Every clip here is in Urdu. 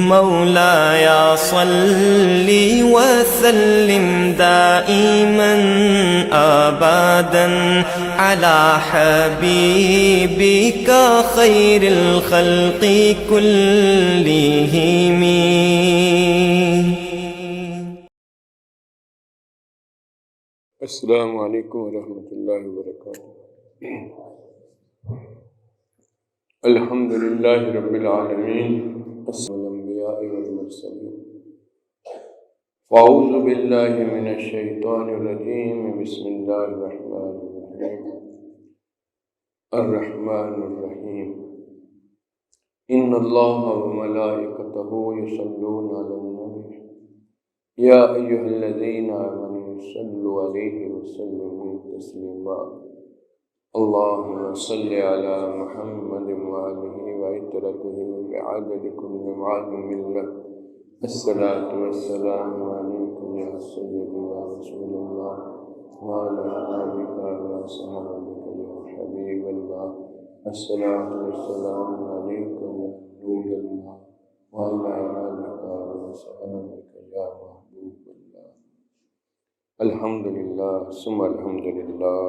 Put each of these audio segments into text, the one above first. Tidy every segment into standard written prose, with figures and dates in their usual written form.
مولاي صل وسلم دائما أبدا على حبيبك خير الخلق كلهم. السلام علیکم ورحمۃ اللہ وبرکاتہ. الحمد للہ رب العالمین، الانبیاء والمرسلین. فاعوذ باللہ من الشیطان الرجیم. بسم اللہ الرحمن الرحیم. الرحمن الرحیم. ان اللہ وملائکتہ یصلون علی النبی یا ایھا الذین آمنوا صلوا علیہ وسلموا تسلیما. اللہم صل علی محمد وآلہ وعترتہ بعدد کل معلوم لک. الصلاة والسلام علیک یا سیدی یا رسول اللہ وعلی آلک وصحبک یا حبیب اللہ. الصلاة والسلام علیک یا نور اللہ وعلی آلک وصحبک یا محبوب اللہ. الحمدللہ ثم الحمدللہ.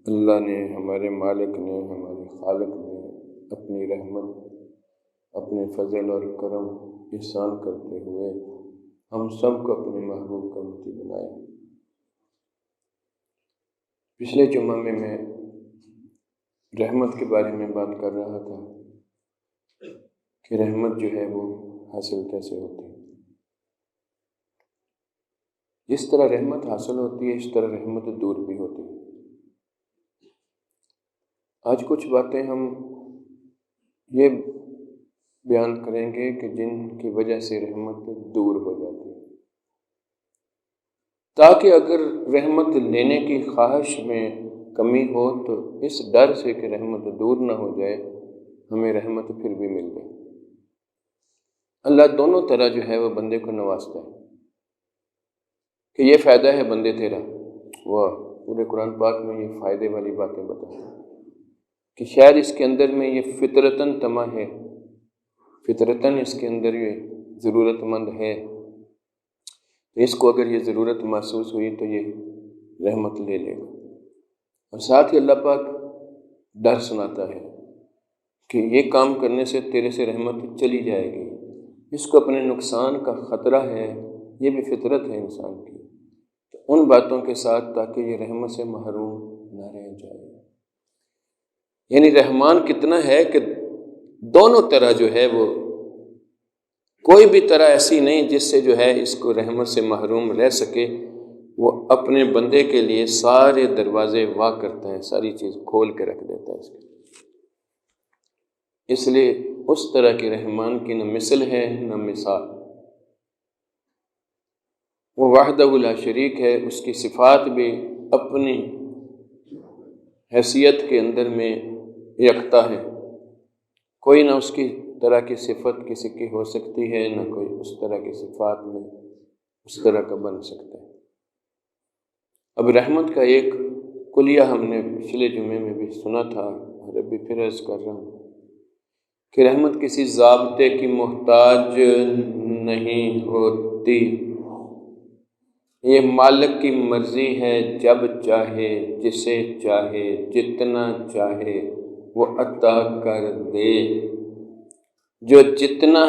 اللہ نے، ہمارے مالک نے، ہمارے خالق نے اپنی رحمت، اپنے فضل اور کرم احسان کرتے ہوئے ہم سب کو اپنے محبوب کا امتی بنایا. پچھلے جمعہ میں رحمت کے بارے میں بات کر رہا تھا کہ رحمت جو ہے وہ حاصل کیسے ہوتی ہے. جس طرح رحمت حاصل ہوتی ہے اس طرح رحمت دور بھی ہوتی ہے. آج کچھ باتیں ہم یہ بیان کریں گے کہ جن کی وجہ سے رحمت دور ہو جاتی ہے، تاکہ اگر رحمت لینے کی خواہش میں کمی ہو تو اس ڈر سے کہ رحمت دور نہ ہو جائے ہمیں رحمت پھر بھی مل جائے. اللہ دونوں طرح جو ہے وہ بندے کو نوازتا ہے کہ یہ فائدہ ہے بندے تیرا. وہ پورے قرآن پاک میں یہ فائدے والی باتیں بتاتے ہیں کہ شاید اس کے اندر میں یہ فطرتاً طمع ہے، فطرتاً اس کے اندر یہ ضرورت مند ہے، اس کو اگر یہ ضرورت محسوس ہوئی تو یہ رحمت لے لے گا. اور ساتھ ہی اللہ پاک ڈر سناتا ہے کہ یہ کام کرنے سے تیرے سے رحمت چلی جائے گی، اس کو اپنے نقصان کا خطرہ ہے. یہ بھی فطرت ہے انسان کی. تو ان باتوں کے ساتھ تاکہ یہ رحمت سے محروم نہ رہ جائے. یعنی رحمان کتنا ہے کہ دونوں طرح جو ہے وہ کوئی بھی طرح ایسی نہیں جس سے جو ہے اس کو رحمت سے محروم رہ سکے. وہ اپنے بندے کے لیے سارے دروازے وا کرتا ہے، ساری چیز کھول کے رکھ دیتا ہے اس کے. اس لیے اس طرح کے رحمان کی نہ مثل ہے نہ مثال. وہ وحدہ لا شریک ہے، اس کی صفات بھی اپنی حیثیت کے اندر میں یکتا ہے. کوئی نہ اس کی طرح کی صفت کسی کی ہو سکتی ہے، نہ کوئی اس طرح کی صفات میں اس طرح کا بن سکتا ہے. اب رحمت کا ایک کلیہ ہم نے پچھلے جمعے میں بھی سنا تھا اور ابھی پھر عرض کر رہا ہوں کہ رحمت کسی ضابطے کی محتاج نہیں ہوتی. یہ مالک کی مرضی ہے، جب چاہے جسے چاہے جتنا چاہے وہ عطا کر دے. جو جتنا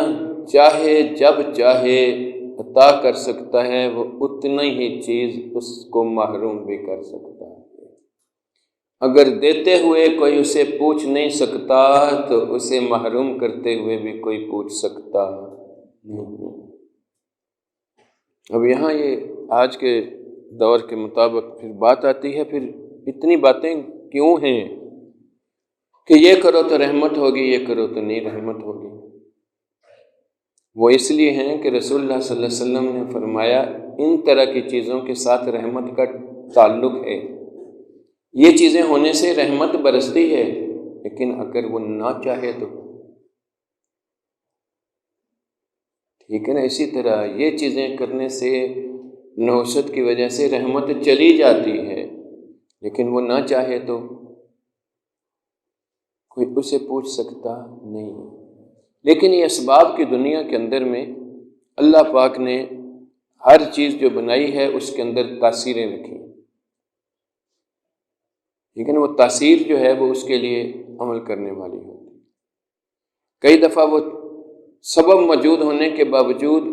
چاہے جب چاہے عطا کر سکتا ہے وہ اتنا ہی چیز اس کو محروم بھی کر سکتا ہے. اگر دیتے ہوئے کوئی اسے پوچھ نہیں سکتا تو اسے محروم کرتے ہوئے بھی کوئی پوچھ سکتا نہیں. اب یہاں یہ آج کے دور کے مطابق پھر بات آتی ہے، پھر اتنی باتیں کیوں ہیں کہ یہ کرو تو رحمت ہوگی، یہ کرو تو نہیں رحمت ہوگی. وہ اس لیے ہیں کہ رسول اللہ صلی اللہ علیہ وسلم نے فرمایا ان طرح کی چیزوں کے ساتھ رحمت کا تعلق ہے. یہ چیزیں ہونے سے رحمت برستی ہے، لیکن اگر وہ نہ چاہے تو ٹھیک ہے نا. اسی طرح یہ چیزیں کرنے سے نحوست کی وجہ سے رحمت چلی جاتی ہے، لیکن وہ نہ چاہے تو کوئی اسے پوچھ سکتا نہیں. لیکن یہ اسباب کی دنیا کے اندر میں اللہ پاک نے ہر چیز جو بنائی ہے اس کے اندر تاثیریں رکھی، لیکن وہ تاثیر جو ہے وہ اس کے لیے عمل کرنے والی ہوتی۔ کئی دفعہ وہ سبب موجود ہونے کے باوجود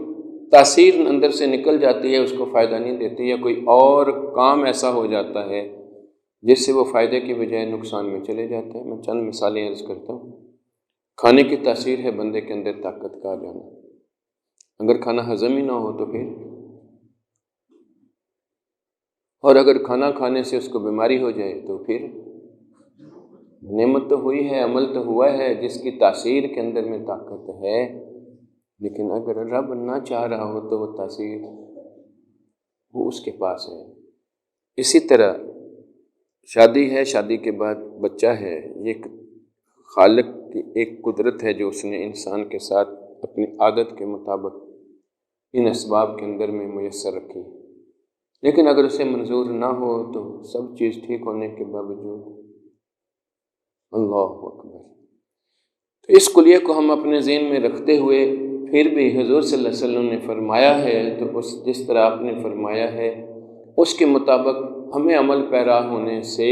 تاثیر اندر سے نکل جاتی ہے، اس کو فائدہ نہیں دیتی، یا کوئی اور کام ایسا ہو جاتا ہے جس سے وہ فائدے کی بجائے نقصان میں چلے جاتے ہیں۔ میں چند مثالیں عرض کرتا ہوں۔ کھانے کی تاثیر ہے بندے کے اندر طاقت کا آ جانا۔ اگر کھانا ہضم ہی نہ ہو تو پھر، اور اگر کھانا کھانے سے اس کو بیماری ہو جائے تو پھر نعمت تو ہوئی ہے، عمل تو ہوا ہے جس کی تاثیر کے اندر میں طاقت ہے، لیکن اگر رب نہ چاہ رہا ہو تو وہ تاثیر وہ اس کے پاس ہے۔ اسی طرح شادی ہے، شادی کے بعد بچہ ہے، یہ خالق کی ایک قدرت ہے جو اس نے انسان کے ساتھ اپنی عادت کے مطابق ان اسباب کے اندر میں میسر رکھی، لیکن اگر اسے منظور نہ ہو تو سب چیز ٹھیک ہونے کے باوجود، اللہ اکبر۔ تو اس کلیے کو ہم اپنے ذہن میں رکھتے ہوئے پھر بھی حضور صلی اللہ علیہ وسلم نے فرمایا ہے تو اس جس طرح آپ نے فرمایا ہے اس کے مطابق ہمیں عمل پیرا ہونے سے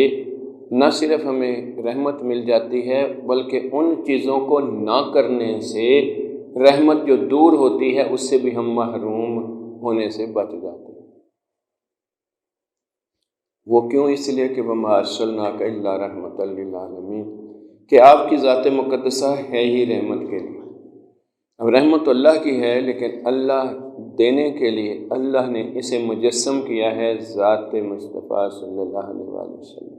نہ صرف ہمیں رحمت مل جاتی ہے بلکہ ان چیزوں کو نہ کرنے سے رحمت جو دور ہوتی ہے اس سے بھی ہم محروم ہونے سے بچ جاتے ہیں۔ وہ کیوں؟ اس لیے کہ وَمَا أَرْسَلْنَاكَ إِلَّا رَحْمَةً لِّلْعَالَمِينَ، کہ آپ کی ذات مقدسہ ہے ہی رحمت کے لیے۔ اب رحمت اللہ کی ہے، لیکن اللہ دینے کے لیے اللہ نے اسے مجسم کیا ہے ذات مصطفیٰ صلی اللہ علیہ وآلہ وسلم۔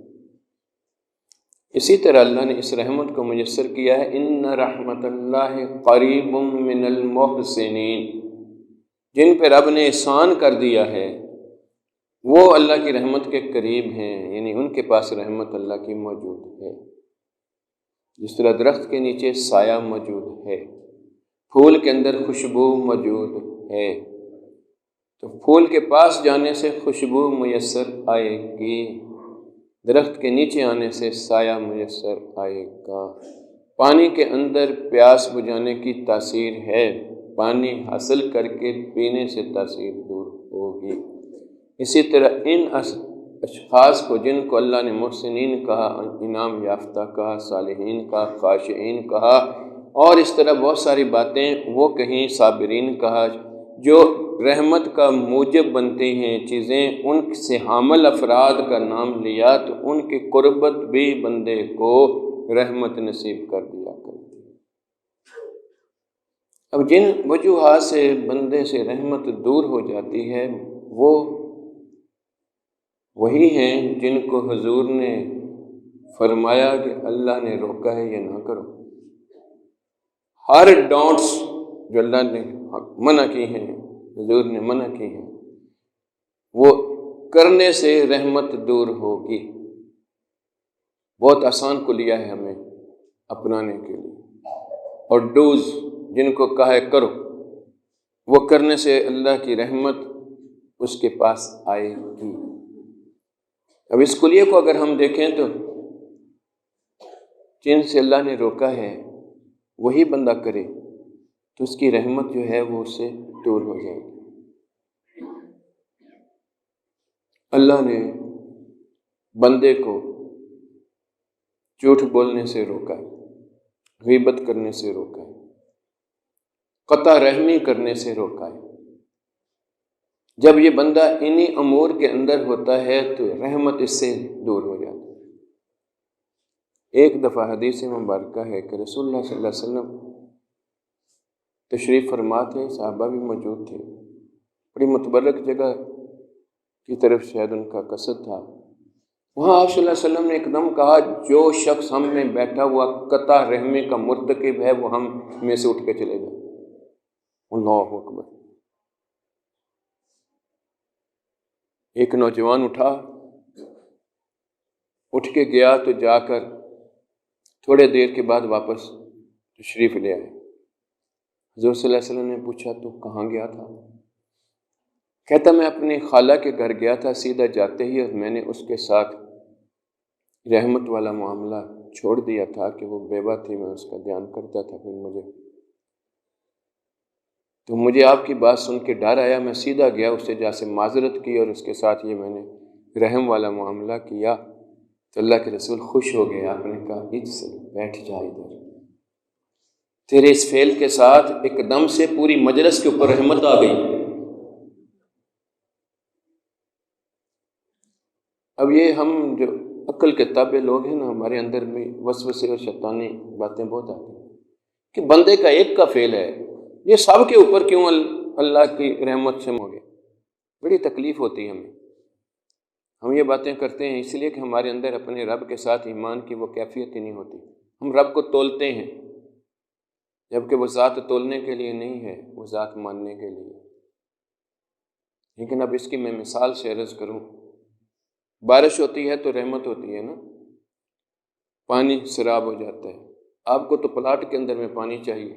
اسی طرح اللہ نے اس رحمت کو میسر کیا ہے، ان رحمت اللہ قریب من المحسنین، جن پہ رب نے احسان کر دیا ہے وہ اللہ کی رحمت کے قریب ہیں، یعنی ان کے پاس رحمت اللہ کی موجود ہے۔ جس طرح درخت کے نیچے سایہ موجود ہے، پھول کے اندر خوشبو موجود ہے، تو پھول کے پاس جانے سے خوشبو میسر آئے گی، درخت کے نیچے آنے سے سایہ میسر آئے گا۔ پانی کے اندر پیاس بجھانے کی تاثیر ہے، پانی حاصل کر کے پینے سے تاثیر دور ہوگی۔ اسی طرح ان اشخاص کو جن کو اللہ نے محسنین کہا، انعام یافتہ کہا، صالحین کہا، خاشعین کہا، اور اس طرح بہت ساری باتیں وہ کہیں، صابرین کہا، جو رحمت کا موجب بنتے ہیں چیزیں، ان سے حامل افراد کا نام لیا تو ان کی قربت بھی بندے کو رحمت نصیب کر دیا کرتی۔ اب جن وجوہات سے بندے سے رحمت دور ہو جاتی ہے وہ وہی ہیں جن کو حضور نے فرمایا کہ اللہ نے روکا ہے یہ نہ کرو۔ ہر ڈونٹس جو اللہ نے منع کی ہیں، حضور نے منع کی ہیں، وہ کرنے سے رحمت دور ہوگی۔ بہت آسان کو لیا ہے ہمیں اپنانے کے لیے، اور ڈوز جن کو کہا ہے کرو، وہ کرنے سے اللہ کی رحمت اس کے پاس آئے گی۔ اب اس کلیے کو اگر ہم دیکھیں تو جن سے اللہ نے روکا ہے وہی بندہ کرے تو اس کی رحمت جو ہے وہ اس سے دور ہو جائے گی۔ اللہ نے بندے کو جھوٹ بولنے سے روکا ہے، غیبت کرنے سے روکا ہے، قطع رحمی کرنے سے روکا ہے۔ جب یہ بندہ انہی امور کے اندر ہوتا ہے تو رحمت اس سے دور ہو جاتی ہے۔ ایک دفعہ حدیث مبارکہ ہے کہ رسول اللہ صلی اللہ علیہ وسلم تشریف فرما تھے، صحابہ بھی موجود تھے، بڑی متبرک جگہ کی طرف شاید ان کا قصد تھا۔ وہاں آپ صلی اللہ علیہ وسلم نے ایک دم کہا، جو شخص ہم میں بیٹھا ہوا قطع رحمی کا مرتکب ہے وہ ہم میں سے اٹھ کے چلے جائے۔ اللہ اکبر۔ ایک نوجوان اٹھ کے گیا تو جا کر تھوڑے دیر کے بعد واپس تشریف لے آئے۔ حضور صلی اللہ علیہ وسلم نے پوچھا تو کہاں گیا تھا؟ کہتا میں اپنی خالہ کے گھر گیا تھا، سیدھا جاتے ہی اور میں نے اس کے ساتھ رحمت والا معاملہ چھوڑ دیا تھا کہ وہ بیوہ تھی، میں اس کا دھیان کرتا تھا، پھر مجھے تو مجھے آپ کی بات سن کے ڈر آیا، میں سیدھا گیا، اس سے جا سے معذرت کی اور اس کے ساتھ یہ میں نے رحم والا معاملہ کیا۔ تو اللہ کے رسول خوش ہو گئے، آپ نے کہا اجلس، بیٹھ جا ادھر، تیرے اس فعل کے ساتھ ایک دم سے پوری مجلس کے اوپر رحمت آ گئی۔ اب یہ ہم جو عقل کے تابع لوگ ہیں نا، ہمارے اندر بھی وسوسے اور شیطانی باتیں بہت آتی ہیں کہ بندے کا ایک کا فعل ہے، یہ سب کے اوپر کیوں اللہ کی رحمت سے ہو گئے۔ بڑی تکلیف ہوتی ہے ہمیں، ہم یہ باتیں کرتے ہیں اس لیے کہ ہمارے اندر اپنے رب کے ساتھ ایمان کی وہ کیفیت ہی نہیں ہوتی۔ ہم رب کو تولتے ہیں، جبکہ وہ ذات تولنے کے لیے نہیں ہے، وہ ذات ماننے کے لیے۔ لیکن اب اس کی میں مثال سے عرض کروں، بارش ہوتی ہے تو رحمت ہوتی ہے نا، پانی سراب ہو جاتا ہے، آپ کو تو پلاٹ کے اندر میں پانی چاہیے،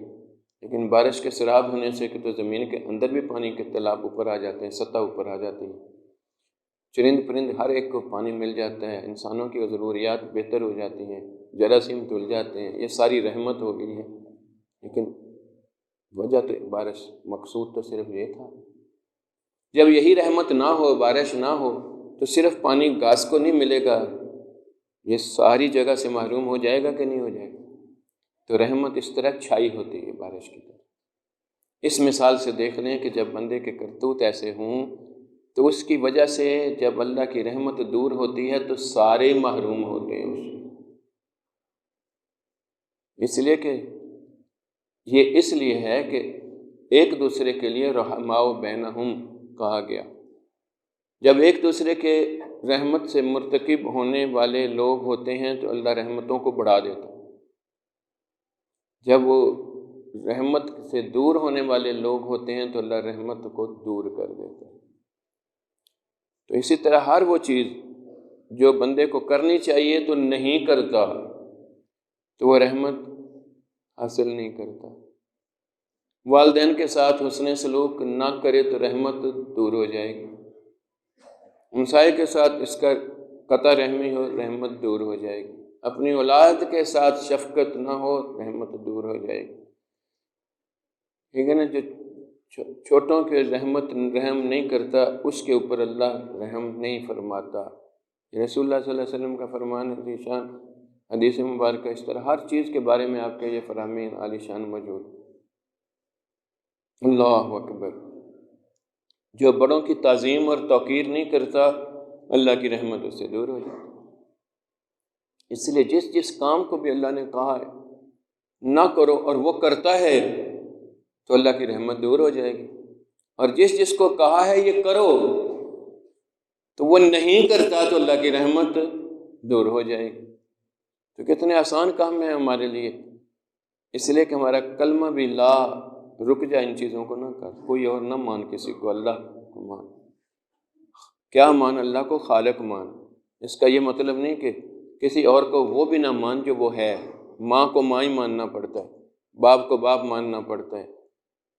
لیکن بارش کے سراب ہونے سے کہ تو زمین کے اندر بھی پانی کے تالاب اوپر آ جاتے ہیں، سطح اوپر آ جاتی ہے، چرند پرند ہر ایک کو پانی مل جاتا ہے، انسانوں کی ضروریات بہتر ہو جاتی ہیں، جراثیم دھل جاتے ہیں، یہ ساری رحمت ہو گئی ہے۔ لیکن وجہ تو بارش، مقصود تو صرف یہ تھا۔ جب یہی رحمت نہ ہو، بارش نہ ہو، تو صرف پانی گھاس کو نہیں ملے گا، یہ ساری جگہ سے محروم ہو جائے گا کہ نہیں ہو جائے گا؟ تو رحمت اس طرح چھائی ہوتی ہے بارش کی طرح۔ اس مثال سے دیکھ لیں کہ جب بندے کے کرتوت ایسے ہوں تو اس کی وجہ سے جب اللہ کی رحمت دور ہوتی ہے تو سارے محروم ہوتے ہیں اس لیے کہ یہ اس لیے ہے کہ ایک دوسرے کے لیے رحماء بینہم کہا گیا۔ جب ایک دوسرے کے رحمت سے مرتکب ہونے والے لوگ ہوتے ہیں تو اللہ رحمتوں کو بڑھا دیتا ہے، جب وہ رحمت سے دور ہونے والے لوگ ہوتے ہیں تو اللہ رحمت کو دور کر دیتا ہے۔ تو اسی طرح ہر وہ چیز جو بندے کو کرنی چاہیے تو نہیں کرتا تو وہ رحمت حاصل نہیں کرتا۔ والدین کے ساتھ حسن سلوک نہ کرے تو رحمت دور ہو جائے گی، ہمسائے کے ساتھ اس کا قطع رحمی ہو، رحمت دور ہو جائے گی، اپنی اولاد کے ساتھ شفقت نہ ہو، رحمت دور ہو جائے گی۔ ٹھیک ہے نا؟ جو چھوٹوں کے رحم نہیں کرتا اس کے اوپر اللہ رحم نہیں فرماتا۔ رسول اللہ صلی اللہ علیہ وسلم کا فرمان ہے شان حدیث مبارکہ، اس طرح ہر چیز کے بارے میں آپ کے یہ فرامین عالی شان موجود۔ اللہ اکبر! جو بڑوں کی تعظیم اور توقیر نہیں کرتا اللہ کی رحمت اس سے دور ہو جاتی۔ اس لیے جس کام کو بھی اللہ نے کہا ہے نہ کرو اور وہ کرتا ہے تو اللہ کی رحمت دور ہو جائے گی، اور جس کو کہا ہے یہ کرو تو وہ نہیں کرتا تو اللہ کی رحمت دور ہو جائے گی۔ تو کتنے آسان کام ہے ہمارے لیے، اس لیے کہ ہمارا کلمہ بھی لا رک جائے، ان چیزوں کو نہ کر، کوئی اور نہ مان کسی کو، اللہ کو مان۔ کیا مان؟ اللہ کو خالق مان۔ اس کا یہ مطلب نہیں کہ کسی اور کو وہ بھی نہ مان جو وہ ہے۔ ماں کو ماں ہی ماننا پڑتا ہے، باپ کو باپ ماننا پڑتا ہے،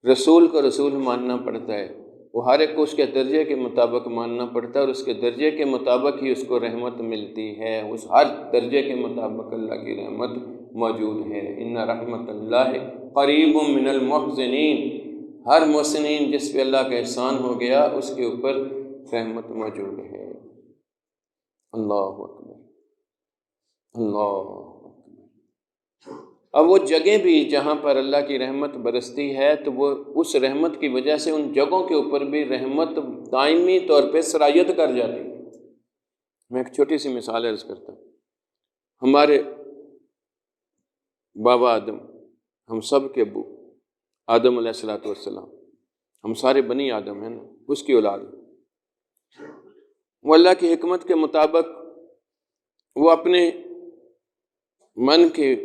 رسول کو رسول ماننا پڑتا ہے، وہ ہر ایک کو اس کے درجے کے مطابق ماننا پڑتا ہے، اور اس کے درجے کے مطابق ہی اس کو رحمت ملتی ہے، اس ہر درجے کے مطابق اللہ کی رحمت موجود ہے۔ ان رحمت اللہ قریب من المحسنین، ہر محسنین جس پہ اللہ کا احسان ہو گیا اس کے اوپر رحمت موجود ہے۔ اللہ اکبر، اللہ اکبر۔ اب وہ جگہیں بھی جہاں پر اللہ کی رحمت برستی ہے تو وہ اس رحمت کی وجہ سے ان جگہوں کے اوپر بھی رحمت دائمی طور پہ سرایت کر جاتی ہے۔ میں ایک چھوٹی سی مثال عرض کرتا ہوں۔ ہمارے بابا آدم، ہم سب کے ابو آدم علیہ السلام، ہم سارے بنی آدم ہیں نا، اس کی اولاد۔ وہ اللہ کی حکمت کے مطابق وہ اپنے من کی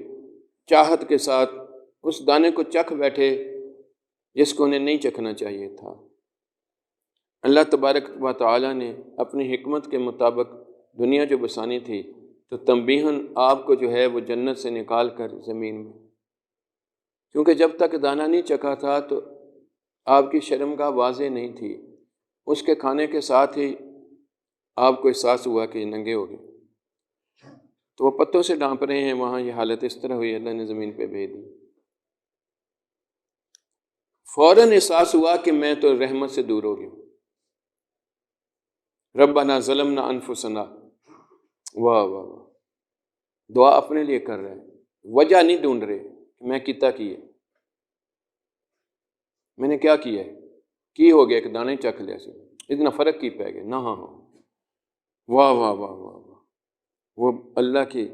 چاہت کے ساتھ اس دانے کو چکھ بیٹھے جس کو انہیں نہیں چکھنا چاہیے تھا۔ اللہ تبارک و تعالیٰ نے اپنی حکمت کے مطابق دنیا جو بسانی تھی تو تنبیہاً آپ کو جو ہے وہ جنت سے نکال کر زمین میں، کیونکہ جب تک دانہ نہیں چکھا تھا تو آپ کی شرمگاہ واضح نہیں تھی، اس کے کھانے کے ساتھ ہی آپ کو احساس ہوا کہ یہ ننگے ہو گئے، تو وہ پتوں سے ڈانپ رہے ہیں، وہاں یہ حالت اس طرح ہوئی، اللہ نے زمین پہ بھیج دی۔ فوراً احساس ہوا کہ میں تو رحمت سے دور ہو گیا. ربنا ظلمنا انفسنا. واہ واہ واہ، دعا اپنے لیے کر رہے ہیں، وجہ نہیں ڈھونڈ رہے کہ میں کتا کی ہے، میں نے کیا کیا ہے، کی ہو گیا کہ دانے چکھ لیا سے اتنا فرق کی پہ گیا. نہ ہاں ہاں، واہ واہ واہ واہ واہ، وہ اللہ کی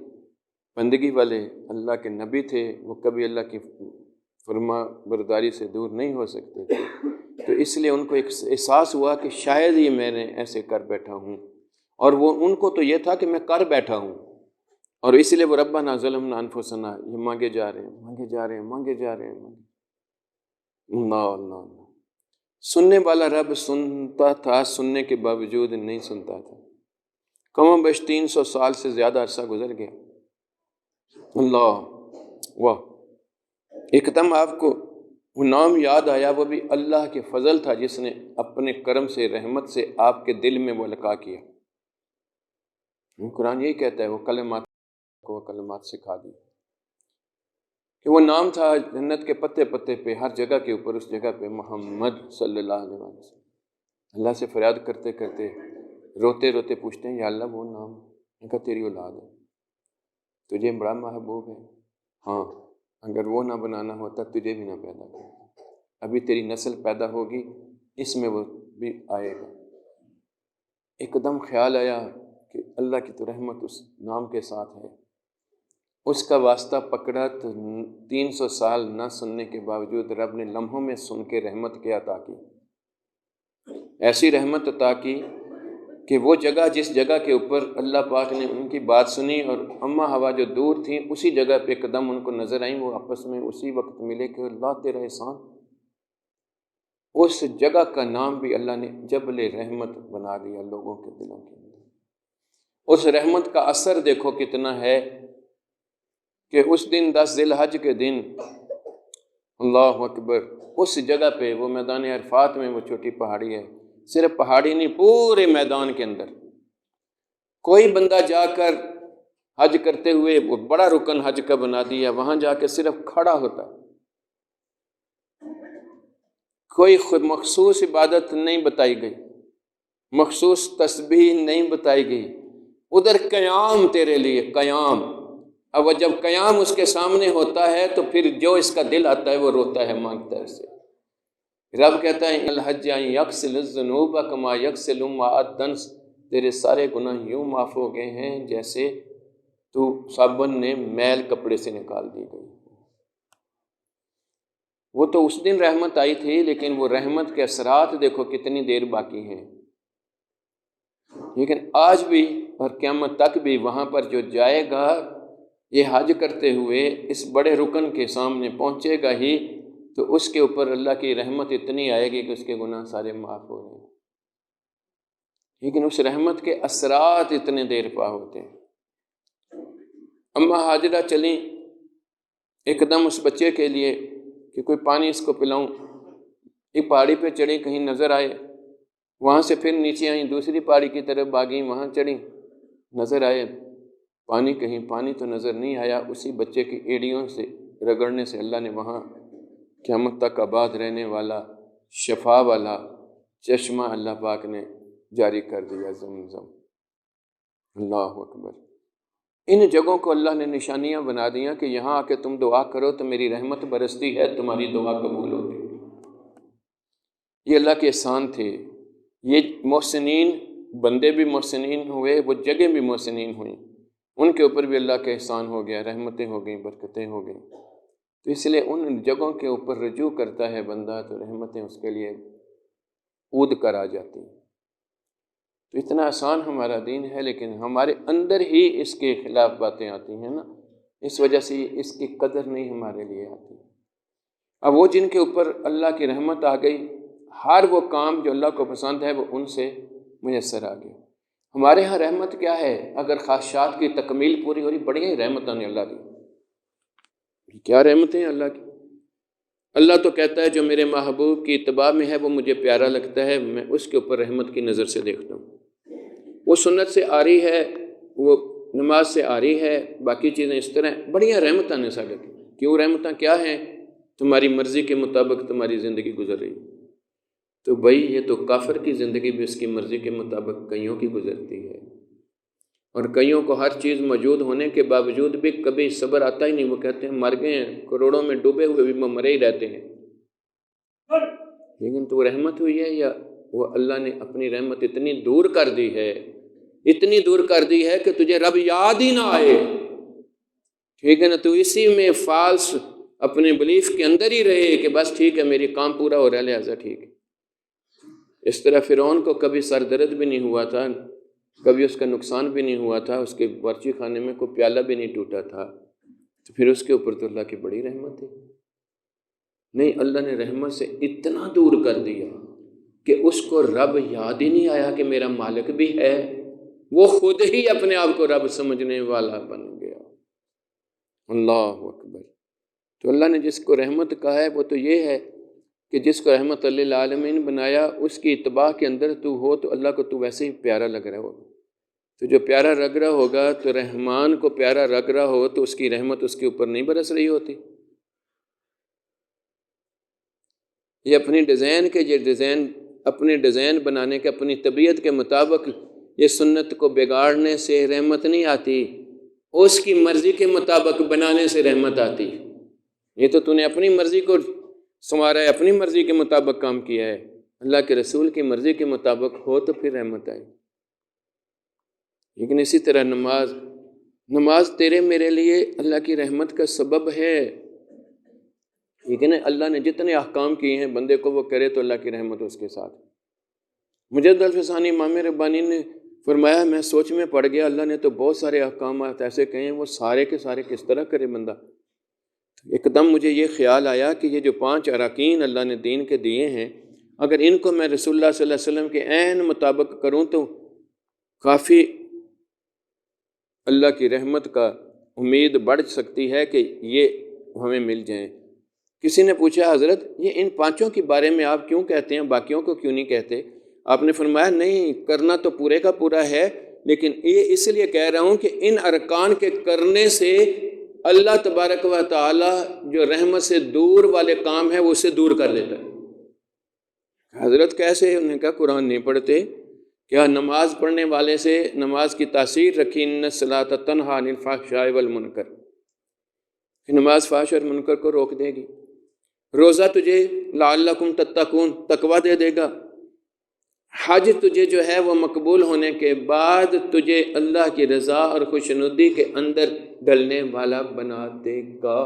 بندگی والے اللہ کے نبی تھے، وہ کبھی اللہ کی فرما برداری سے دور نہیں ہو سکتے تھے. تو اس لیے ان کو ایک احساس ہوا کہ شاید ہی میں نے ایسے کر بیٹھا ہوں، اور وہ ان کو تو یہ تھا کہ میں کر بیٹھا ہوں، اور اس لیے وہ ربنا ظلمنا انفسنا یہ مانگے جا رہے ہیں، مانگے جا رہے ہیں، مانگے جا رہے ہیں. اللہ اللہ اللہ. سننے والا رب سنتا تھا، سننے کے باوجود نہیں سنتا تھا. کم و بیش 300 سال سے زیادہ عرصہ گزر گیا. اللہ واہ. ایک دم آپ کو وہ نام یاد آیا، وہ بھی اللہ کے فضل تھا جس نے اپنے کرم سے، رحمت سے آپ کے دل میں وہ لقا کیا. قرآن یہی کہتا ہے وہ کلمات سکھا دی، کہ وہ نام تھا جنت کے پتے پتے پہ، ہر جگہ کے اوپر اس جگہ پہ محمد صلی اللہ علیہ وسلم. اللہ سے فریاد کرتے کرتے روتے روتے پوچھتے ہیں یا اللہ وہ نام، ان کا تیری اولاد ہے، تجھے بڑا محبوب ہے. ہاں، اگر وہ نہ بنانا ہوتا تجھے بھی نہ پیدا کرتا، ابھی تیری نسل پیدا ہوگی اس میں وہ بھی آئے گا. ایک دم خیال آیا کہ اللہ کی تو رحمت اس نام کے ساتھ ہے. اس کا واسطہ پکڑا تو 300 سال نہ سننے کے باوجود رب نے لمحوں میں سن کے رحمت کیا عطا کی. ایسی رحمت عطا کی کہ وہ جگہ، جس جگہ کے اوپر اللہ پاک نے ان کی بات سنی اور اماں ہوا جو دور تھیں، اسی جگہ پہ قدم ان کو نظر آئیں، وہ آپس میں اسی وقت ملے کہ اللہ تیرا احسان. اس جگہ کا نام بھی اللہ نے جبل رحمت بنا دیا لوگوں کے دلوں کے اندر. اس رحمت کا اثر دیکھو کتنا ہے کہ اس دن 10 ذی الحج کے دن، اللہ اکبر، اس جگہ پہ وہ میدان عرفات میں وہ چھوٹی پہاڑی ہے، صرف پہاڑی نہیں پورے میدان کے اندر کوئی بندہ جا کر حج کرتے ہوئے وہ بڑا رکن حج کا بنا دیا، وہاں جا کے صرف کھڑا ہوتا، کوئی مخصوص عبادت نہیں بتائی گئی، مخصوص تسبیح نہیں بتائی گئی. ادھر قیام تیرے لیے، قیام. اب جب قیام اس کے سامنے ہوتا ہے تو پھر جو اس کا دل آتا ہے وہ روتا ہے، مانگتا ہے اسے. رب کہتا ہے الحج یغسل الذنوب کما یغسل الماء الدنس، تیرے سارے گناہ یوں معاف ہو گئے ہیں جیسے تو صابن نے میل کپڑے سے نکال دی گئی. وہ تو اس دن رحمت آئی تھی، لیکن وہ رحمت کے اثرات دیکھو کتنی دیر باقی ہیں. لیکن آج بھی اور قیامت تک بھی وہاں پر جو جائے گا یہ حج کرتے ہوئے اس بڑے رکن کے سامنے پہنچے گا ہی تو اس کے اوپر اللہ کی رحمت اتنی آئے گی کہ اس کے گناہ سارے معاف ہو رہے ہیں. لیکن اس رحمت کے اثرات اتنے دیر پا ہوتے ہیں. اماں حاجرہ چلیں ایک دم اس بچے کے لیے کہ کوئی پانی اس کو پلاؤں، ایک پہاڑی پہ چڑھیں کہیں نظر آئے، وہاں سے پھر نیچے آئیں، دوسری پہاڑی کی طرف بھاگیں، وہاں چڑھیں، نظر آئے پانی، کہیں پانی تو نظر نہیں آیا. اسی بچے کی ایڑیوں سے رگڑنے سے اللہ نے وہاں قیامت تک آباد رہنے والا شفا والا چشمہ اللہ پاک نے جاری کر دیا، زمزم. اللہ اکبر. ان جگہوں کو اللہ نے نشانیاں بنا دیا کہ یہاں آ کے تم دعا کرو تو میری رحمت برستی ہے، تمہاری دعا قبول ہوتی. یہ اللہ کے احسان تھے. یہ محسنین بندے بھی محسنین ہوئے، وہ جگہ بھی محسنین ہوئیں، ان کے اوپر بھی اللہ کا احسان ہو گیا، رحمتیں ہو گئیں، برکتیں ہو گئیں. تو اس لیے ان جگہوں کے اوپر رجوع کرتا ہے بندہ تو رحمتیں اس کے لیے اود کر آ جاتی ہیں. تو اتنا آسان ہمارا دین ہے، لیکن ہمارے اندر ہی اس کے خلاف باتیں آتی ہیں نا، اس وجہ سے اس کی قدر نہیں ہمارے لیے آتی. اب وہ جن کے اوپر اللہ کی رحمت آ گئی، ہر وہ کام جو اللہ کو پسند ہے وہ ان سے میسر آ گیا. ہمارے ہاں رحمت کیا ہے؟ اگر خواہشات کی تکمیل پوری ہو رہی، بڑی ہی رحمتیں نے اللہ دی. کیا رحمتیں اللہ کی. اللہ تو کہتا ہے جو میرے محبوب کی اتباع میں ہے وہ مجھے پیارا لگتا ہے، میں اس کے اوپر رحمت کی نظر سے دیکھتا ہوں. وہ سنت سے آ رہی ہے، وہ نماز سے آ رہی ہے، باقی چیزیں اس طرح بڑی رحمتیں نے ساڈے. کیوں رحمتیں کیا ہیں؟ تمہاری مرضی کے مطابق تمہاری زندگی گزر رہی ہے۔ تو بھائی یہ تو کافر کی زندگی بھی اس کی مرضی کے مطابق کئیوں کی گزرتی ہے، اور کئیوں کو ہر چیز موجود ہونے کے باوجود بھی کبھی صبر آتا ہی نہیں۔ وہ کہتے ہیں مر گئے ہیں، کروڑوں میں ڈوبے ہوئے بھی مرے ہی رہتے ہیں۔ لیکن تو رحمت ہوئی ہے یا وہ اللہ نے اپنی رحمت اتنی دور کر دی ہے، اتنی دور کر دی ہے کہ تجھے رب یاد ہی نہ آئے، ٹھیک ہے نا؟ تو اسی میں فالس اپنے بلیف کے اندر ہی رہے کہ بس ٹھیک ہے میری کام پورا ہو رہا ہے لہٰذا ٹھیک ہے۔ اس طرح فرعون کو کبھی سر درد بھی نہیں ہوا تھا، کبھی اس کا نقصان بھی نہیں ہوا تھا، اس کے باورچی خانے میں کوئی پیالہ بھی نہیں ٹوٹا تھا، تو پھر اس کے اوپر تو اللہ کی بڑی رحمت تھی۔ نہیں، اللہ نے رحمت سے اتنا دور کر دیا کہ اس کو رب یاد ہی نہیں آیا کہ میرا مالک بھی ہے، وہ خود ہی اپنے آپ کو رب سمجھنے والا بن گیا۔ اللہ اکبر۔ تو اللہ نے جس کو رحمت کہا ہے وہ تو یہ ہے کہ جس کو رحمت للعالمین بنایا، اس کی اتباع کے اندر تو ہو تو اللہ کو تو ویسے ہی پیارا لگ رہا ہوگا۔ تو جو پیارا لگ رہا ہوگا تو رحمان کو پیارا لگ رہا ہو تو اس کی رحمت اس کے اوپر نہیں برس رہی ہوتی۔ یہ اپنی ڈیزائن کے اپنے ڈیزائن بنانے کے اپنی طبیعت کے مطابق یہ سنت کو بگاڑنے سے رحمت نہیں آتی، اس کی مرضی کے مطابق بنانے سے رحمت آتی۔ یہ تو نے اپنی مرضی کو سنوارا ہے، اپنی مرضی کے مطابق کام کیا ہے، اللہ کے رسول کی مرضی کے مطابق ہو تو پھر رحمت آئے۔ لیکن اسی طرح نماز تیرے میرے لیے اللہ کی رحمت کا سبب ہے، لیکن اللہ نے جتنے احکام کیے ہیں بندے کو وہ کرے تو اللہ کی رحمت اس کے ساتھ۔ مجدد الفسانی امام ربانی نے فرمایا میں سوچ میں پڑ گیا، اللہ نے تو بہت سارے احکامات ایسے کہے ہیں، وہ سارے کے سارے کس طرح کرے بندہ؟ ایک دم مجھے یہ خیال آیا کہ یہ جو 5 اراکین اللہ نے دین کے دیے ہیں، اگر ان کو میں رسول اللہ صلی اللہ علیہ وسلم کے عین مطابق کروں تو کافی اللہ کی رحمت کا امید بڑھ سکتی ہے کہ یہ ہمیں مل جائیں۔ کسی نے پوچھا حضرت یہ ان 5 کے بارے میں آپ کیوں کہتے ہیں، باقیوں کو کیوں نہیں کہتے؟ آپ نے فرمایا نہیں، کرنا تو پورے کا پورا ہے، لیکن یہ اس لیے کہہ رہا ہوں کہ ان ارکان کے کرنے سے اللہ تبارک و تعالی جو رحمت سے دور والے کام ہیں وہ اسے دور کر دیتا ہے۔ حضرت کیسے؟ انہوں نے کہا قرآن نہیں پڑھتے کیا؟ نماز پڑھنے والے سے نماز کی تاثیر رکھی، ان الصلاۃ تنہی عن الفحشاء والمنکر، کہ نماز فحش اور منکر کو روک دے گی۔ روزہ تجھے لعلکم تتقون تقوی دے دے گا۔ حج تجھے جو ہے وہ مقبول ہونے کے بعد تجھے اللہ کی رضا اور خوشنودی کے اندر ڈلنے والا بنا دے گا۔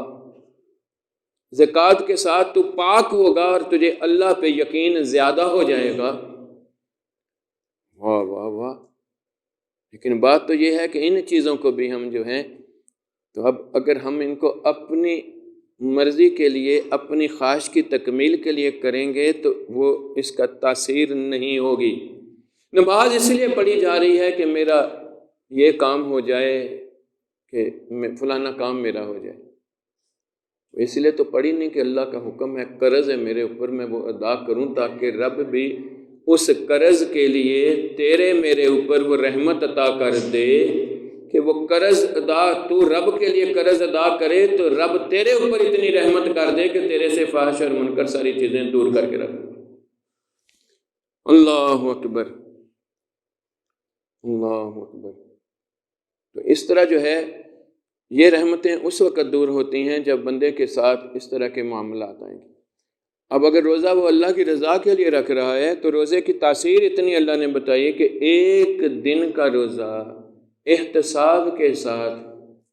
زکوٰۃ کے ساتھ تو پاک ہوگا اور تجھے اللہ پہ یقین زیادہ ہو جائے گا۔ واہ واہ واہ۔ لیکن بات تو یہ ہے کہ ان چیزوں کو بھی ہم جو ہیں تو اب اگر ہم ان کو اپنی مرضی کے لیے، اپنی خواہش کی تکمیل کے لیے کریں گے تو وہ اس کا تاثیر نہیں ہوگی۔ نماز اس لیے پڑھی جا رہی ہے کہ میرا یہ کام ہو جائے، کہ فلانا کام میرا ہو جائے، اس لیے تو پڑھی نہیں کہ اللہ کا حکم ہے، قرض ہے میرے اوپر، میں وہ ادا کروں تاکہ رب بھی اس قرض کے لیے تیرے میرے اوپر وہ رحمت عطا کر دے کہ وہ قرض ادا، تو رب کے لیے قرض ادا کرے تو رب تیرے اوپر اتنی رحمت کر دے کہ تیرے سے فحش اور منکر ساری چیزیں دور کر کے رکھ دے۔ اللہ اکبر، اللہ اکبر۔ تو اس طرح جو ہے یہ رحمتیں اس وقت دور ہوتی ہیں جب بندے کے ساتھ اس طرح کے معاملات آئیں گے۔ اب اگر روزہ وہ اللہ کی رضا کے لیے رکھ رہا ہے تو روزے کی تاثیر اتنی اللہ نے بتائی کہ ایک دن کا روزہ احتساب کے ساتھ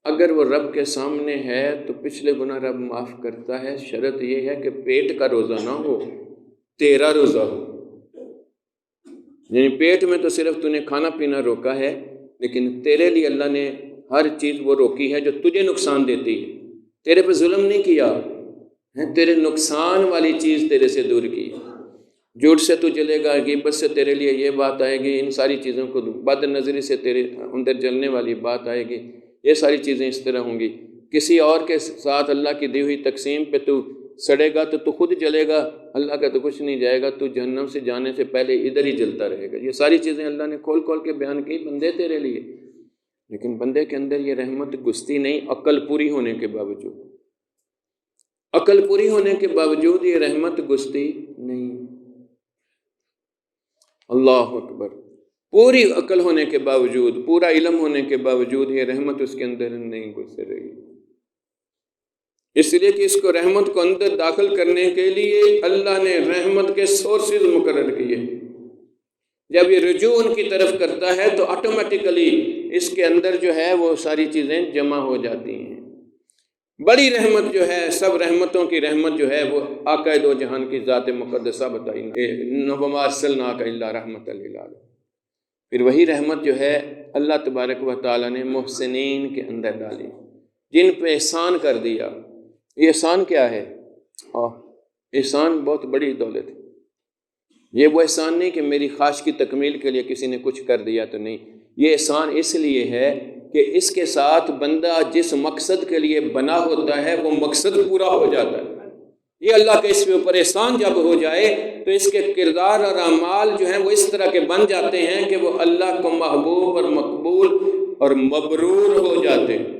اگر وہ رب کے سامنے ہے تو پچھلے گناہ رب معاف کرتا ہے۔ شرط یہ ہے کہ پیٹ کا روزہ نہ ہو، تیرا روزہ ہو، یعنی پیٹ میں تو صرف تو نے کھانا پینا روکا ہے، لیکن تیرے لیے اللہ نے ہر چیز وہ روکی ہے جو تجھے نقصان دیتی ہے، تیرے پہ ظلم نہیں کیا، تیرے نقصان والی چیز تیرے سے دور کی۔ جھوٹ سے تو جلے گا، غیبت سے تیرے لیے یہ بات آئے گی، ان ساری چیزوں کو، بد نظری سے تیرے اندر جلنے والی بات آئے گی، یہ ساری چیزیں اس طرح ہوں گی۔ کسی اور کے ساتھ اللہ کی دی ہوئی تقسیم پہ تو سڑے گا تو خود جلے گا، اللہ کا تو کچھ نہیں جائے گا، تو جہنم سے جانے سے پہلے ادھر ہی جلتا رہے گا۔ یہ ساری چیزیں اللہ نے کھول کھول کے بیان کی بندے تیرے لیے، لیکن بندے کے اندر یہ رحمت گھستی نہیں، عقل پوری ہونے کے باوجود۔ عقل پوری ہونے کے باوجود یہ رحمت گھستی نہیں۔ اللہ اکبر، پوری عقل ہونے کے باوجود، پورا علم ہونے کے باوجود یہ رحمت اس کے اندر نہیں گھس رہی، اس لیے کہ اس کو رحمت کو اندر داخل کرنے کے لیے اللہ نے رحمت کے سورسز مقرر کیے۔ جب یہ رجوع ان کی طرف کرتا ہے تو آٹومیٹیکلی اس کے اندر جو ہے وہ ساری چیزیں جمع ہو جاتی ہیں۔ بڑی رحمت جو ہے، سب رحمتوں کی رحمت جو ہے، وہ آقا دو جہان کی ذات مقدسہ بتائی، وَمَا أَرْسَلْنَاكَ إِلَّا رَحْمَةً لِّلْعَالَمِينَ۔ پھر وہی رحمت جو ہے اللہ تبارک و تعالیٰ نے محسنین کے اندر ڈالی، جن پہ احسان کر دیا۔ یہ احسان کیا ہے؟ احسان بہت بڑی دولت ہے۔ یہ وہ احسان نہیں کہ میری خواہش کی تکمیل کے لیے کسی نے کچھ کر دیا تو نہیں، یہ احسان اس لیے ہے کہ اس کے ساتھ بندہ جس مقصد کے لیے بنا ہوتا ہے وہ مقصد پورا ہو جاتا ہے۔ یہ اللہ کا اس کے اوپر احسان جب ہو جائے تو اس کے کردار اور اعمال جو ہیں وہ اس طرح کے بن جاتے ہیں کہ وہ اللہ کو محبوب اور مقبول اور مبرور ہو جاتے ہیں۔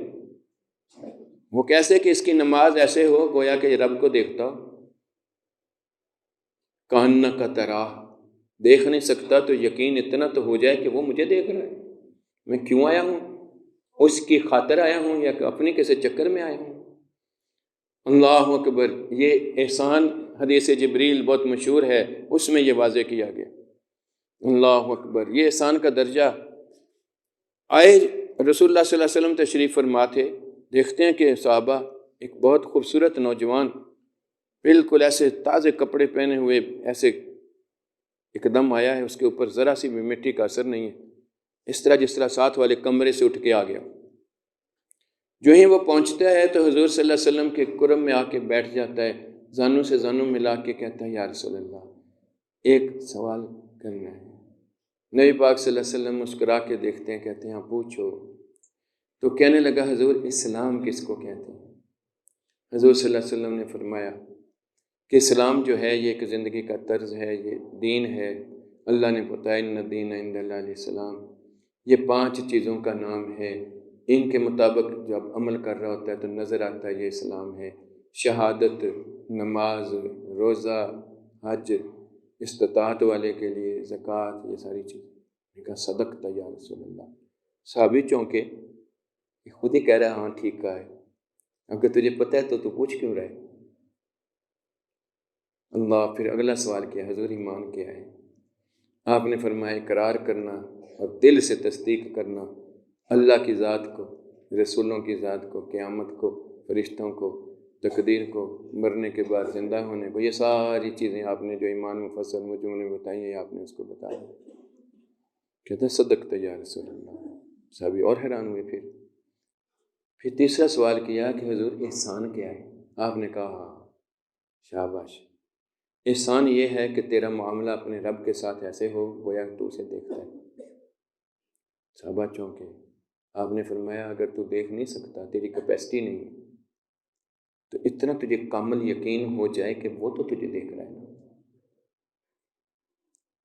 وہ کیسے کہ اس کی نماز ایسے ہو گویا کہ رب کو دیکھتا ہو، کانک تراہ، دیکھ نہیں سکتا تو یقین اتنا تو ہو جائے کہ وہ مجھے دیکھ رہا ہے۔ میں کیوں آیا ہوں؟ اس کی خاطر آیا ہوں یا اپنے کسی چکر میں آیا ہوں؟ اللہ اکبر۔ یہ احسان حدیث جبریل بہت مشہور ہے، اس میں یہ واضح کیا گیا۔ اللہ اکبر۔ یہ احسان کا درجہ آئے رسول اللہ صلی اللہ علیہ وسلم تشریف فرما تھے، دیکھتے ہیں کہ صحابہ، ایک بہت خوبصورت نوجوان بالکل ایسے تازے کپڑے پہنے ہوئے ایسے ایک دم آیا ہے، اس کے اوپر ذرا سی بھی مٹی کا اثر نہیں ہے، اس طرح جس طرح ساتھ والے کمرے سے اٹھ کے آ گیا۔ جو ہی وہ پہنچتا ہے تو حضور صلی اللہ علیہ وسلم کے قرب میں آ کے بیٹھ جاتا ہے، زانوں سے زانوں ملا کے کہتا ہے یا رسول اللہ ایک سوال کرنا ہے۔ نبی پاک صلی اللہ علیہ وسلم مسکرا کے دیکھتے ہیں، کہتے ہیں ہاں پوچھو۔ تو کہنے لگا حضور اسلام کس کو کہتے ہیں؟ حضور صلی اللہ علیہ وسلم نے فرمایا کہ اسلام جو ہے یہ ایک زندگی کا طرز ہے، یہ دین ہے۔ اللہ نے بتایا ان الدین عند اللہ الاسلام، یہ 5 چیزوں کا نام ہے، ان کے مطابق جب عمل کر رہا ہوتا ہے تو نظر آتا ہے یہ اسلام ہے۔ شہادت، نماز، روزہ، حج، استطاعت والے کے لیے زکوٰۃ، یہ ساری چیزیں۔ میں کہا صدقت یا رسول اللہ۔ صحابی چونکے، یہ خود ہی کہہ رہا ہے ہاں ٹھیک کہا ہے، اگر تجھے پتہ ہے تو پوچھ کیوں رہے؟ اللہ پھر اگلا سوال کیا، حضور ایمان کیا ہے؟ آپ نے فرمایا اقرار کرنا اور دل سے تصدیق کرنا اللہ کی ذات کو، رسولوں کی ذات کو، قیامت کو، فرشتوں کو، تقدیر کو، مرنے کے بعد زندہ ہونے کو، یہ ساری چیزیں آپ نے جو ایمان مفصل مجموعے میں بتائی ہیں آپ نے اس کو بتایا۔ کہتا صدقت یا رسول اللہ۔ صحابی اور حیران ہوئے۔ پھر تیسرا سوال کیا کہ حضور احسان کیا ہے؟ آپ نے کہا شاباش، احسان یہ ہے کہ تیرا معاملہ اپنے رب کے ساتھ ایسے ہو گویا تو اسے دیکھتا ہے۔ صحابہ چونکے۔ آپ نے فرمایا اگر تو دیکھ نہیں سکتا، تیری کیپیسٹی نہیں ہے، تو اتنا تجھے کامل یقین ہو جائے کہ وہ تو تجھے دیکھ رہا ہے نا۔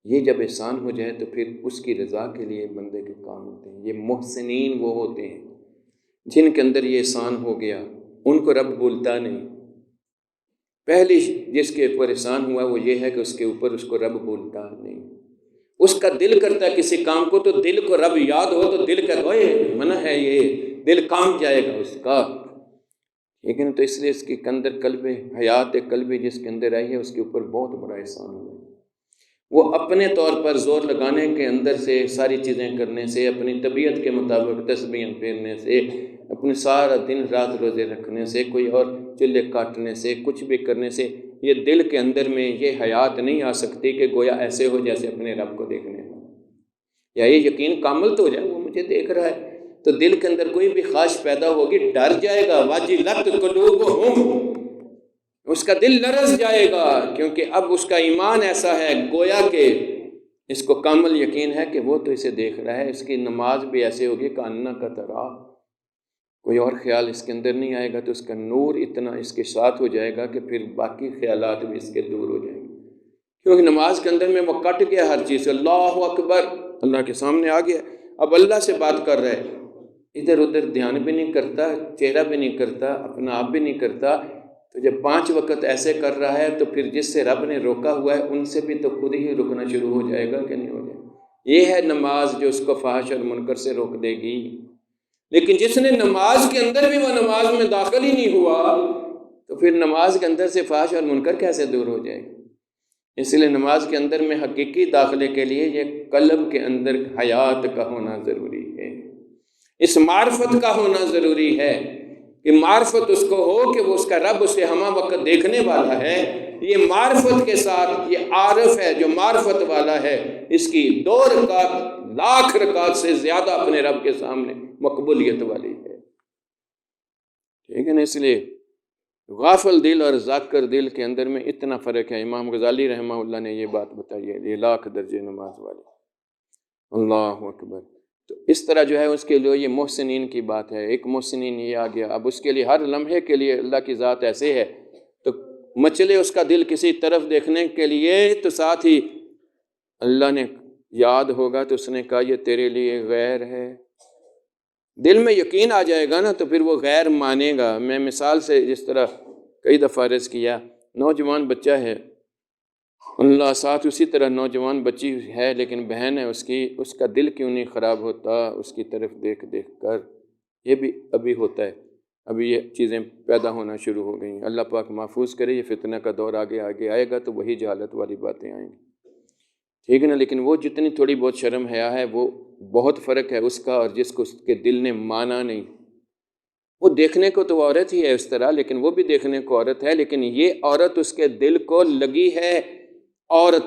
یہ جب احسان ہو جائے تو پھر اس کی رضا کے لیے بندے کے کام ہوتے ہیں۔ یہ محسنین وہ ہوتے ہیں جن کے اندر یہ احسان ہو گیا، ان کو رب بھولتا نہیں۔ پہلی جس کے اوپر احسان ہوا وہ یہ ہے کہ اس کے اوپر اس کو رب بھولتا نہیں۔ اس کا دل کرتا ہے کسی کام کو تو دل کو رب یاد ہو تو دل کہتا ہے منع ہے، یہ دل کام جائے گا اس کا۔ لیکن تو اس لیے اس کے اندر قلب حیات قلبی جس کے اندر آئی ہے اس کے اوپر بہت بڑا احسان ہوا ہے۔ وہ اپنے طور پر زور لگانے کے اندر سے، ساری چیزیں کرنے سے، اپنی طبیعت کے مطابق تسبیحیں پھیرنے سے، اپنے سارا دن رات روزے رکھنے سے، کوئی اور چلے کاٹنے سے، کچھ بھی کرنے سے، یہ دل کے اندر میں یہ حیات نہیں آ سکتی کہ گویا ایسے ہو جیسے اپنے رب کو دیکھنے میں، یا یہ یقین کامل تو ہو جائے وہ مجھے دیکھ رہا ہے۔ تو دل کے اندر کوئی بھی خواہش پیدا ہوگی، ڈر جائے گا، واجلت قلوبہم، اس کا دل لرز جائے گا، کیونکہ اب اس کا ایمان ایسا ہے گویا کہ اس کو کامل یقین ہے کہ وہ تو اسے دیکھ رہا ہے۔ اس کی نماز بھی ایسے ہوگی کانک تراہ، کوئی اور خیال اس کے اندر نہیں آئے گا، تو اس کا نور اتنا اس کے ساتھ ہو جائے گا کہ پھر باقی خیالات بھی اس کے دور ہو جائیں گے، کیونکہ نماز کے اندر میں وہ کٹ گیا ہر چیز۔ اللہ اکبر، اللہ کے سامنے آ گیا، اب اللہ سے بات کر رہا ہے، ادھر ادھر دھیان بھی نہیں کرتا، چہرہ بھی نہیں کرتا، اپنا آپ بھی نہیں کرتا، تو جب 5 وقت ایسے کر رہا ہے تو پھر جس سے رب نے روکا ہوا ہے ان سے بھی تو خود ہی رکنا شروع ہو جائے گا کہ نہیں ہو جائے گا؟ یہ ہے نماز جو اس کو فحش اور منکر سے روک دے گی۔ لیکن جس نے نماز کے اندر بھی وہ نماز میں داخل ہی نہیں ہوا تو پھر نماز کے اندر سے فحش اور منکر کیسے دور ہو جائے گا؟ اس لیے نماز کے اندر میں حقیقی داخلے کے لیے یہ قلب کے اندر حیات کا ہونا ضروری ہے، اس معرفت کا ہونا ضروری ہے کہ معرفت اس کو ہو کہ وہ اس کا رب اسے ہمہ وقت دیکھنے والا ہے۔ یہ معرفت کے ساتھ یہ عارف ہے جو معرفت والا ہے، اس کی 2 رکعت لاکھ رکعت سے زیادہ اپنے رب کے سامنے مقبولیت والی ہے، ٹھیک ہے نا؟ اس لیے غافل دل اور ذاکر دل کے اندر میں اتنا فرق ہے۔ امام غزالی رحمہ اللہ نے یہ بات بتائی ہے، یہ لاکھ درجے نماز والی۔ اللہ اکبر۔ تو اس طرح جو ہے اس کے لیے یہ محسنین کی بات ہے، ایک محسنین یہ آ گیا۔ اب اس کے لیے ہر لمحے کے لیے اللہ کی ذات ایسے ہے تو مچلے اس کا دل کسی طرف دیکھنے کے لیے تو ساتھ ہی اللہ نے یاد ہوگا تو اس نے کہا یہ تیرے لیے غیر ہے، دل میں یقین آ جائے گا نا تو پھر وہ غیر مانے گا۔ میں مثال سے جس طرح کئی دفعہ عرض کیا، نوجوان بچہ ہے، اللہ ساتھ اسی طرح نوجوان بچی ہے لیکن بہن ہے اس کا دل کیوں نہیں خراب ہوتا اس کی طرف دیکھ دیکھ کر؟ یہ بھی ابھی ہوتا ہے، ابھی یہ چیزیں پیدا ہونا شروع ہو گئی ہیں۔ اللہ پاک محفوظ کرے، یہ فتنہ کا دور آگے آئے گا تو وہی جہالت والی باتیں آئیں گی، ٹھیک ہے نا؟ لیکن وہ جتنی تھوڑی بہت شرم حیا ہے وہ بہت فرق ہے اس کا اور جس کو اس کے دل نے مانا نہیں۔ وہ دیکھنے کو تو عورت ہی ہے اس طرح، لیکن وہ بھی دیکھنے کو عورت ہے، لیکن یہ عورت اس کے دل کو لگی ہے، عورت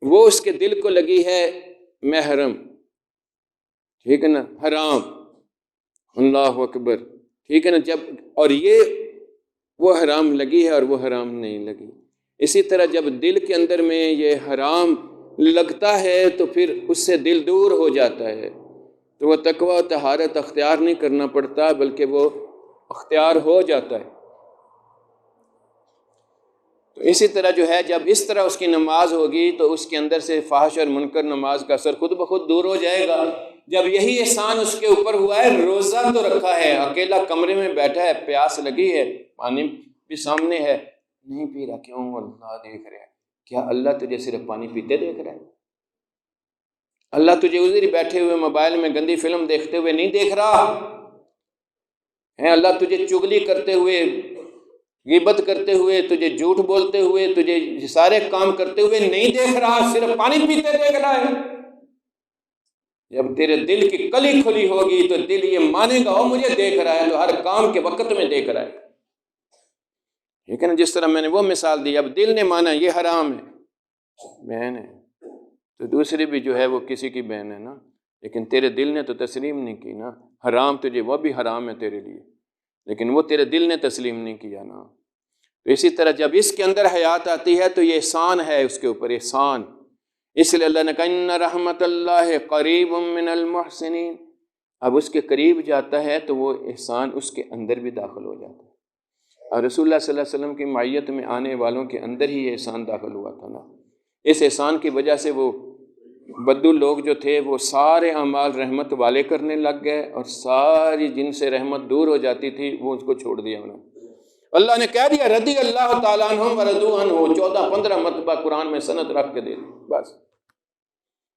وہ اس کے دل کو لگی ہے محرم، ٹھیک ہے نا؟ حرام، اللہ اکبر، ٹھیک ہے نا؟ جب اور یہ وہ حرام لگی ہے اور وہ حرام نہیں لگی۔ اسی طرح جب دل کے اندر میں یہ حرام لگتا ہے تو پھر اس سے دل دور ہو جاتا ہے، تو وہ تقوی و طہارت اختیار نہیں کرنا پڑتا بلکہ وہ اختیار ہو جاتا ہے۔ تو اسی طرح جو ہے جب اس طرح اس کی نماز ہوگی تو اس کے اندر سے فحش اور منکر نماز کا اثر خود بخود دور ہو جائے گا۔ جب یہی احسان اس کے اوپر ہوا ہے، روزہ تو رکھا ہے، اکیلا کمرے میں بیٹھا ہے، پیاس لگی ہے، پانی بھی سامنے ہے، نہیں پی رہا، کیوں؟ اللہ دیکھ رہا ہے۔ کیا اللہ تجھے صرف پانی پیتے دیکھ رہا ہے؟ اللہ تجھے ادھر بیٹھے ہوئے موبائل میں گندی فلم دیکھتے ہوئے نہیں دیکھ رہا ہے؟ اللہ تجھے چغلی کرتے ہوئے، غیبت کرتے ہوئے، تجھے جھوٹ بولتے ہوئے، تجھے سارے کام کرتے ہوئے نہیں دیکھ رہا، صرف پانی پیتے دیکھ رہا ہے؟ جب تیرے دل کی کلی کھلی ہوگی تو دل یہ مانے گا، مجھے دیکھ رہا ہے، تو ہر کام کے وقت میں دیکھ رہا ہے، ٹھیک ہے نا؟ جس طرح میں نے وہ مثال دی، اب دل نے مانا یہ حرام ہے، بہن ہے تو دوسری بھی جو ہے وہ کسی کی بہن ہے نا، لیکن تیرے دل نے تو تسلیم نہیں کی نا۔ حرام تجھے وہ بھی حرام ہے تیرے لیے، لیکن وہ تیرے دل نے تسلیم نہیں کیا نا۔ تو اسی طرح جب اس کے اندر حیات آتی ہے تو یہ احسان ہے اس کے اوپر، احسان۔ اس لیے اللہ نے کہا ان رحمت اللہ قریب من المحسنین، اب اس کے قریب جاتا ہے تو وہ احسان اس کے اندر بھی داخل ہو جاتا ہے، اور رسول اللہ صلی اللہ علیہ وسلم کی معیت میں آنے والوں کے اندر ہی یہ احسان داخل ہوا تھا نا۔ اس احسان کی وجہ سے وہ بدو لوگ جو تھے وہ سارے اعمال رحمت والے کرنے لگ گئے، اور ساری جن سے رحمت دور ہو جاتی تھی وہ اس کو چھوڑ دیا انہوں نے۔ اللہ نے کہہ دیا رضی اللہ تعالیٰ عنہم ورضوا عنہ، 14-15 مرتبہ قرآن میں سند رکھ کے دے دی، بس۔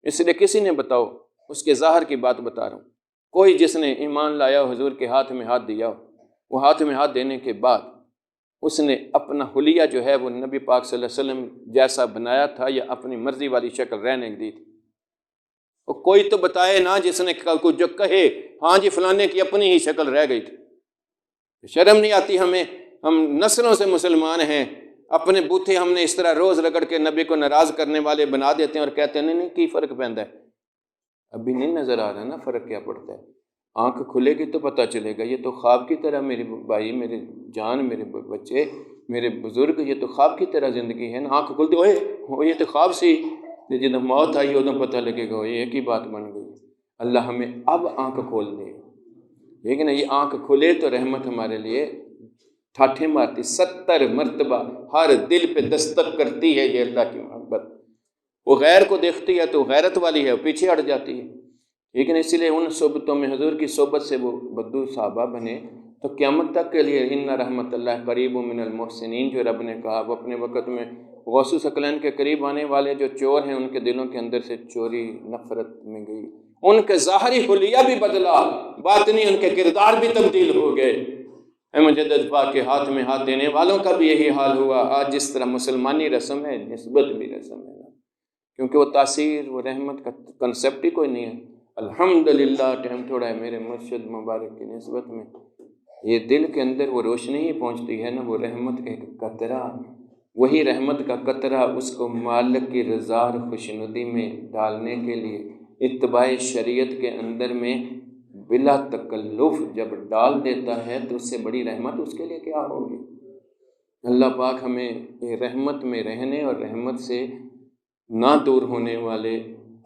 اس لیے کسی نے بتاؤ، اس کے ظاہر کی بات بتا رہا ہوں، کوئی جس نے ایمان لایا ہو، حضور کے ہاتھ میں ہاتھ دیا ہو، وہ ہاتھ میں ہاتھ دینے کے بعد اس نے اپنا حلیہ جو ہے وہ نبی پاک صلی اللہ علیہ وسلم جیسا بنایا تھا یا اپنی مرضی والی شکل رہنے دی تھی؟ وہ کوئی تو بتائے نا جس نے کچھ جو کہے ہاں جی فلانے کی اپنی ہی شکل رہ گئی تھی۔ شرم نہیں آتی ہمیں؟ ہم نسلوں سے مسلمان ہیں، اپنے بوتھے ہم نے اس طرح روز رگڑ کے نبی کو ناراض کرنے والے بنا دیتے ہیں اور کہتے ہیں نہیں کی فرق پیندا ہے؟ ابھی نہیں نظر آ رہا نا فرق کیا پڑتا ہے؟ آنکھ کھلے گی تو پتہ چلے گا۔ یہ تو خواب کی طرح، میری بھائی، میرے جان، میرے بچے، میرے بزرگ، یہ تو خواب کی طرح زندگی ہے نا۔ آنکھ کھلتے ہوئے یہ تو خواب سی، جب موت آئی ادھر پتہ لگے گا یہ ایک ہی بات بن گئی۔ اللہ ہمیں اب آنکھ کھول دے، لیکن یہ آنکھ کھلے تو رحمت ہمارے لیے ٹھاٹھیں مارتی، 70 مرتبہ ہر دل پہ دستک کرتی ہے یہ اللہ کی محبت۔ وہ غیر کو دیکھتی ہے تو غیرت والی ہے، وہ پیچھے ہٹ جاتی ہے، لیکن اس لیے ان صحبتوں میں، حضور کی صحبت سے وہ بدو صحابہ بنے تو قیامت تک کے لیے ان رحمت اللہ قریب من المحسنین جو رب نے کہا، وہ اپنے وقت میں غوث ثقلین کے قریب آنے والے جو چور ہیں ان کے دلوں کے اندر سے چوری نفرت میں گئی، ان کے ظاہری حلیہ بھی بدلا، باطنی ان کے کردار بھی تبدیل ہو گئے۔ اے مجدد پاک کے ہاتھ میں ہاتھ دینے والوں کا بھی یہی حال ہوا۔ آج جس طرح مسلمانی رسم ہے، نسبت بھی رسم ہے نا، کیونکہ وہ تاثیر، وہ رحمت کا کنسیپٹ ہی کوئی نہیں ہے۔ الحمدللہ ٹائم تھوڑا ہے، میرے مرشد مبارک کی نسبت میں یہ دل کے اندر وہ روشنی ہی پہنچتی ہے نا، وہ رحمت کا قطرہ، وہی رحمت کا قطرہ اس کو مالک کی رضا اور خوشنودی میں ڈالنے کے لیے اتباع شریعت کے اندر میں بلا تکلف جب ڈال دیتا ہے تو اس سے بڑی رحمت اس کے لیے کیا ہوگی۔ اللہ پاک ہمیں یہ رحمت میں رہنے اور رحمت سے نہ دور ہونے والے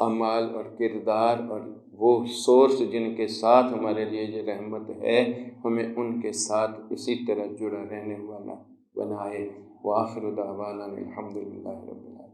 اعمال اور کردار اور وہ سورس جن کے ساتھ ہمارے لیے یہ رحمت ہے، ہمیں ان کے ساتھ اسی طرح جڑا رہنے والا بنائے۔ وآخر دعوانا الحمدللہ رب العالمین۔